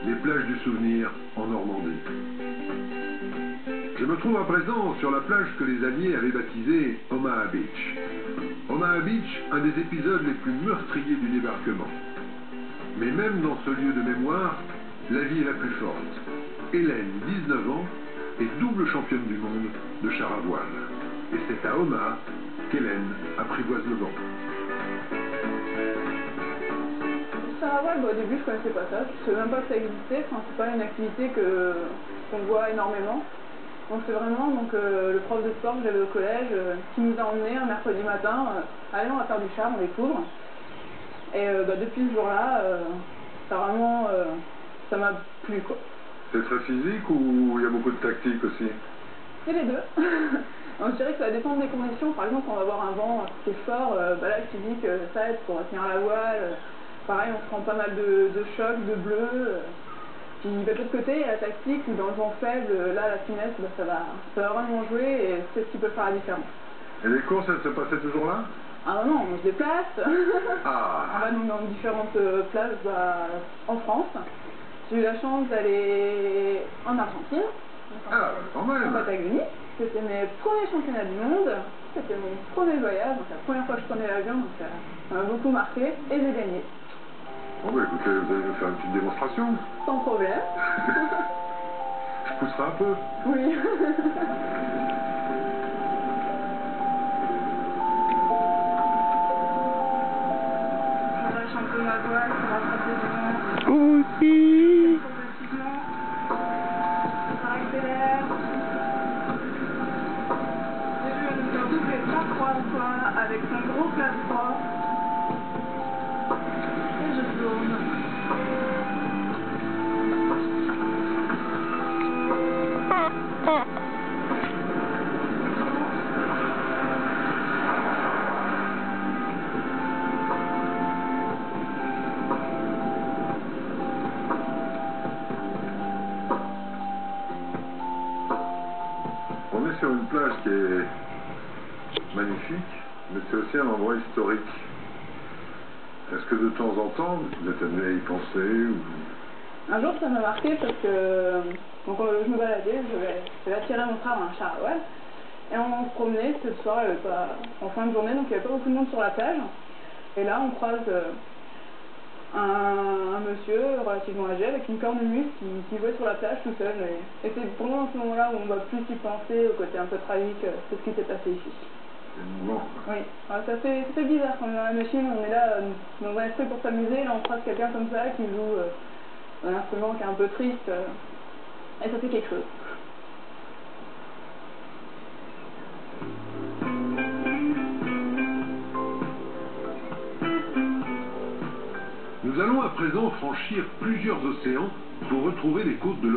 les plages du souvenir en Normandie. Je me trouve à présent sur la plage que les Alliés avaient baptisée Omaha Beach. Omaha Beach, un des épisodes les plus meurtriers du débarquement. Mais même dans ce lieu de mémoire, la vie est la plus forte. Hélène, 19 ans, est double championne du monde de char à voile. Et c'est à Omaha qu'Hélène apprivoise le vent. Char à voile, au début je connaissais pas ça, je savais même pas que ça existait, enfin, c'est pas une activité qu'on voit énormément. Donc c'est vraiment le prof de sport que j'avais au collège qui nous a emmenés un mercredi matin, allez on va faire du char, on découvre. Et depuis ce jour-là, ça m'a plu quoi. C'est très physique ou il y a beaucoup de tactique aussi? C'est les deux. Donc, je dirais que ça dépend des conditions. Par exemple, on va avoir un vent qui est fort, là je te dis que ça aide pour tenir la voile. Pareil, on se prend pas mal de chocs, de bleus. Puis de l'autre côté, il y a la tactique où dans le vent faible, là la finesse, ça va vraiment jouer et c'est ce qui peut faire la différence. Et les courses, elles se passaient toujours là? Ah non, on se déplace. On va donc dans différentes places en France. J'ai eu la chance d'aller en Argentine, quand même. en Patagonie. C'était mes premiers championnats du monde. C'était mon premier voyage, donc la première fois que je prenais l'avion, donc ça m'a beaucoup marqué et j'ai gagné. Bon bah écoutez, vous allez nous faire une petite démonstration. Sans problème. Je pousserai un peu. Oui. On va chanter ma voile, on va frapper du vent. Aussi. Progressivement. Ça accélère. J'ai vu un interview et pas trois fois avec son gros plat de froid. Et je tourne. On est sur une plage qui est magnifique, mais c'est aussi un endroit historique. Est-ce que de temps en temps, vous êtes amené à y penser ou... Un jour, ça m'a marqué parce que je me baladais, j'avais attiré mon frère à un char à voile. Et on se promenait, c'était le soir, en fin de journée, donc il n'y avait pas beaucoup de monde sur la plage. Et là, on croise un monsieur relativement âgé avec une cornemuse qui jouait sur la plage tout seul. Et c'est pour nous, à ce moment-là, où on va plus y penser au côté un peu tragique de ce qui s'est passé ici. C'est émouvant. Oui, alors, ça fait bizarre quand on est dans la machine, on est là dans un esprit pour s'amuser, là on croise quelqu'un comme ça qui joue un instrument qui est un peu triste, et ça fait quelque chose. Nous allons à présent franchir plusieurs océans pour retrouver les côtes de l'océan.